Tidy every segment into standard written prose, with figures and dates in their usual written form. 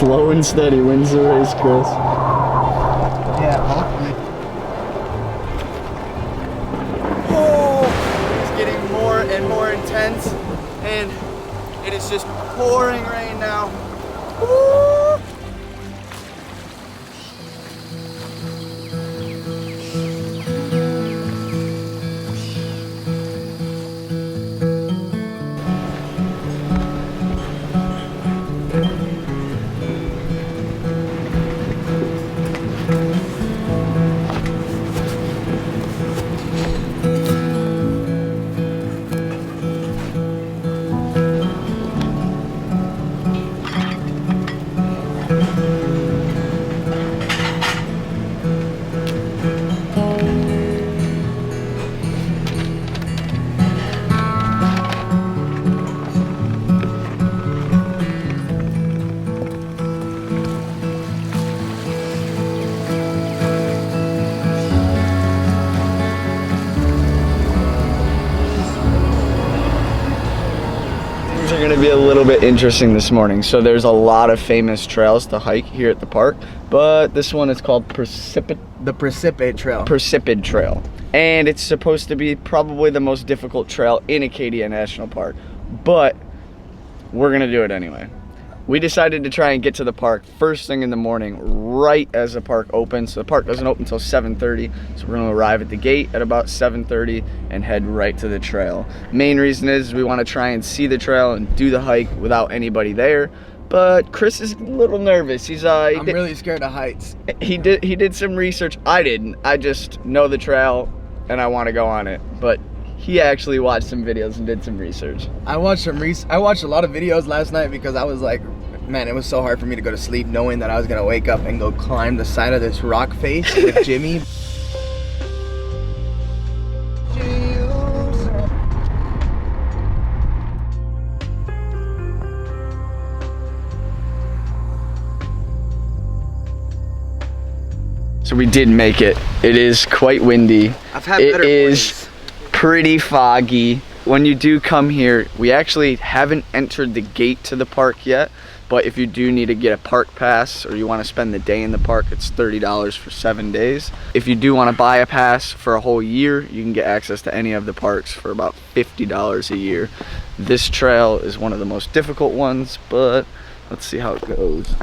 Slow and steady wins the race, Chris. Yeah, hopefully. Oh, it's getting more and more intense, and it is just pouring rain now. Woo! Are going to be a little bit interesting this morning. So there's a lot of famous trails to hike here at the park, but this one is called the Precipice Trail. Precipice Trail, and it's supposed to be probably the most difficult trail in Acadia National Park, but we're gonna do it anyway. We decided to try and get to the park first thing in the morning, right as the park opens. So the park doesn't open until 7:30, so we're gonna arrive at the gate at about 7:30 and head right to the trail. Main reason is we wanna try and see the trail and do the hike without anybody there. But Chris is a little nervous. I'm really scared of heights. He did some research. I didn't. I just know the trail and I wanna go on it. But he actually watched some videos and did some research. I watched a lot of videos last night because I was like, man, it was so hard for me to go to sleep knowing that I was gonna wake up and go climb the side of this rock face with Jimmy. So we did make it. It is quite windy. I've had better mornings. Pretty foggy. When you do come here, we actually haven't entered the gate to the park yet, but if you do need to get a park pass or you want to spend the day in the park, it's $30 for 7 days. If you do want to buy a pass for a whole year, you can get access to any of the parks for about $50 a year. This trail is one of the most difficult ones, but let's see how it goes.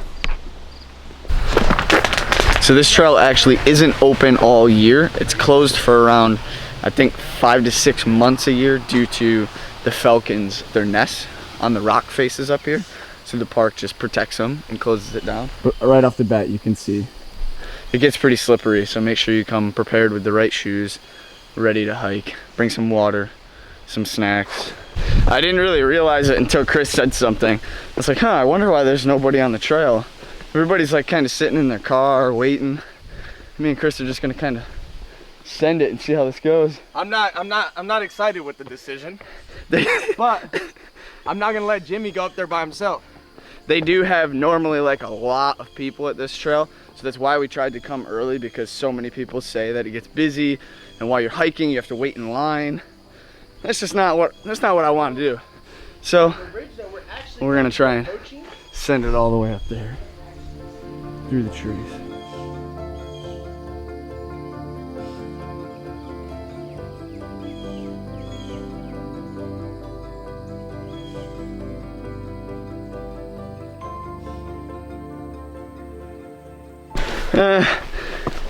So this trail actually isn't open all year. It's closed for around, I think, 5 to 6 months a year due to the falcons, their nests on the rock faces up here. So the park just protects them and closes it down. But right off the bat, you can see it gets pretty slippery, so make sure you come prepared with the right shoes, ready to hike. Bring some water, some snacks. I didn't really realize it until Chris said something. I was like, huh, I wonder why there's nobody on the trail. Everybody's like kind of sitting in their car waiting. Me and Chris are just gonna kind of send it and see how this goes. I'm not excited with the decision, but I'm not gonna let Jimmy go up there by himself. They do have normally like a lot of people at this trail, so that's why we tried to come early, because so many people say that it gets busy, and while you're hiking, you have to wait in line. That's just not what I want to do. So we're gonna try and send it all the way up there through the trees.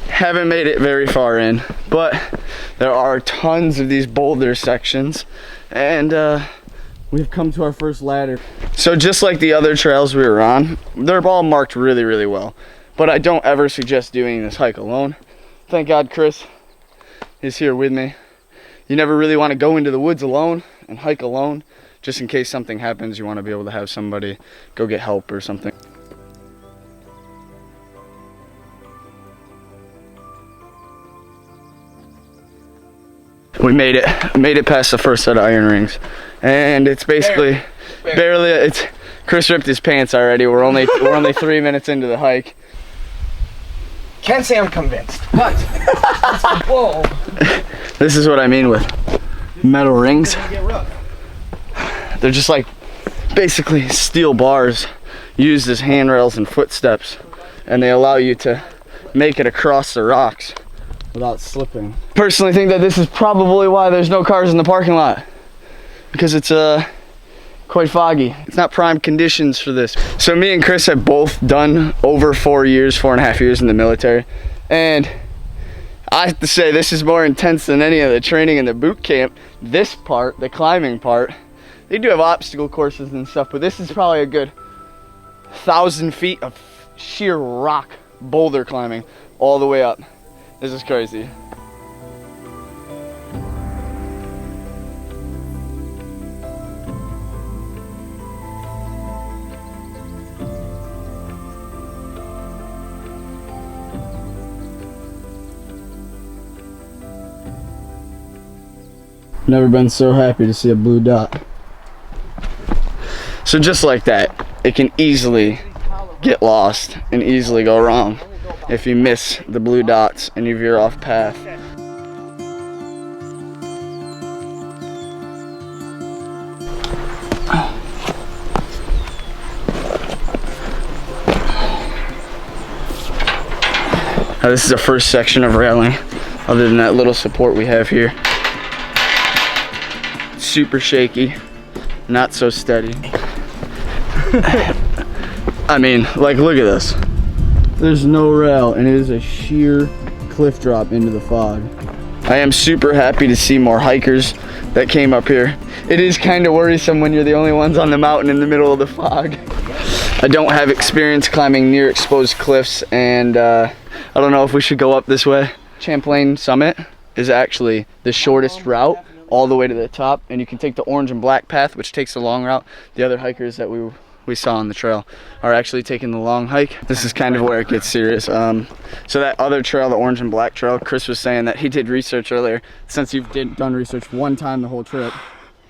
Haven't made it very far in, but there are tons of these boulder sections, and we've come to our first ladder. So just like the other trails we were on, they're all marked really, really well, but I don't ever suggest doing this hike alone. Thank God Chris is here with me. You never really want to go into the woods alone and hike alone. Just in case something happens, you want to be able to have somebody go get help or something. We made it past the first set of iron rings, and it's basically barely. Chris ripped his pants already. We're only 3 minutes into the hike. Can't say I'm convinced, but whoa! This is what I mean with metal rings. They're just like basically steel bars used as handrails and footsteps, and they allow you to make it across the rocks without slipping. Personally think that this is probably why there's no cars in the parking lot, because it's quite foggy. It's not prime conditions for this. So me and Chris have both done over 4.5 years in the military, and I have to say this is more intense than any of the training in the boot camp. This part, the climbing part, they do have obstacle courses and stuff, but this is probably a good 1,000 feet of sheer rock boulder climbing all the way up. This is crazy. Never been so happy to see a blue dot. So just like that, it can easily get lost and easily go wrong if you miss the blue dots and you veer off path. Now this is the first section of railing, other than that little support we have here. Super shaky, not so steady. I mean, like, look at this. There's no rail, and it is a sheer cliff drop into the fog. I am super happy to see more hikers that came up here. It is kind of worrisome when you're the only ones on the mountain in the middle of the fog. I don't have experience climbing near exposed cliffs, and I don't know if we should go up this way. Champlain Summit is actually the shortest route all the way to the top, and you can take the orange and black path, which takes the long route. The other hikers that we saw on the trail are actually taking the long hike. This is kind of where it gets serious. So that other trail, the orange and black trail, Chris was saying that he did research earlier. Since you've done research one time the whole trip,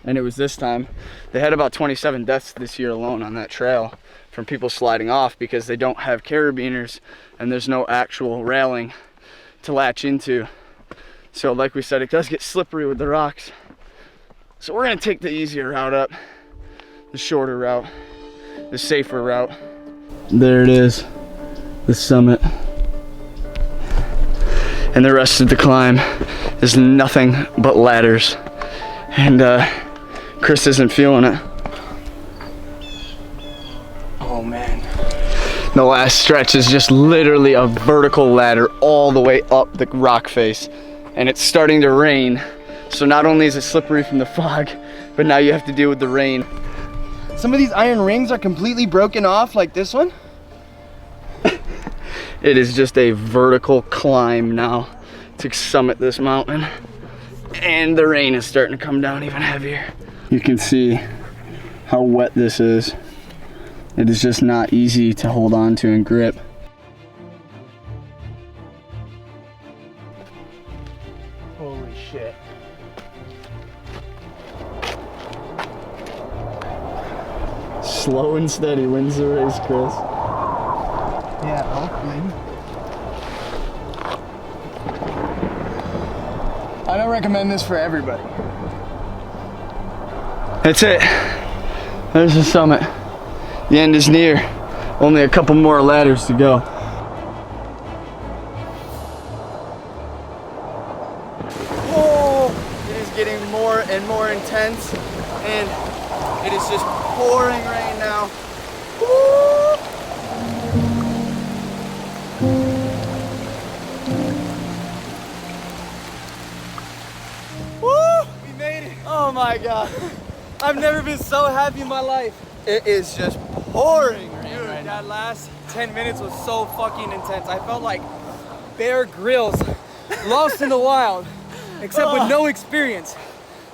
and it was this time, they had about 27 deaths this year alone on that trail from people sliding off because they don't have carabiners and there's no actual railing to latch into. So like we said, it does get slippery with the rocks. So we're gonna take the easier route up, the shorter route, the safer route. There it is, the summit. And the rest of the climb is nothing but ladders. And Chris isn't feeling it. Oh man. The last stretch is just literally a vertical ladder all the way up the rock face. And it's starting to rain, so not only is it slippery from the fog, but now you have to deal with the rain. Some of these iron rings are completely broken off, like this one. It is just a vertical climb now to summit this mountain, and the rain is starting to come down even heavier. You can see how wet this is. It is just not easy to hold on to and grip. Holy shit. Slow and steady wins the race, Chris. Yeah, hopefully. I don't recommend this for everybody. That's it. There's the summit. The end is near. Only a couple more ladders to go. Oh, it is getting more and more intense, and it is just pouring rain now. Woo! Woo! We made it. Oh my God. I've never been so happy in my life. It is just pouring rain. Dude, right that last 10 minutes was so fucking intense. I felt like Bear Grylls lost in the wild, except with no experience.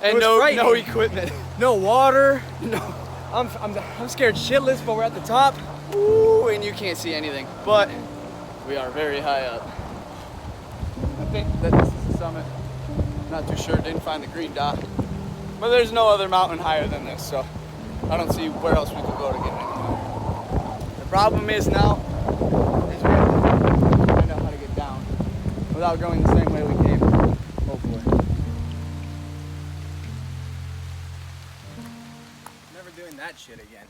And no equipment. No water. No. I'm scared shitless, but we're at the top. Ooh, and you can't see anything, but we are very high up. I think that this is the summit. Not too sure, didn't find the green dot. But there's no other mountain higher than this, so I don't see where else we could go to get anywhere. The problem is now, is we have to find out how to get down without going the same way we came, hopefully. Never doing that shit again.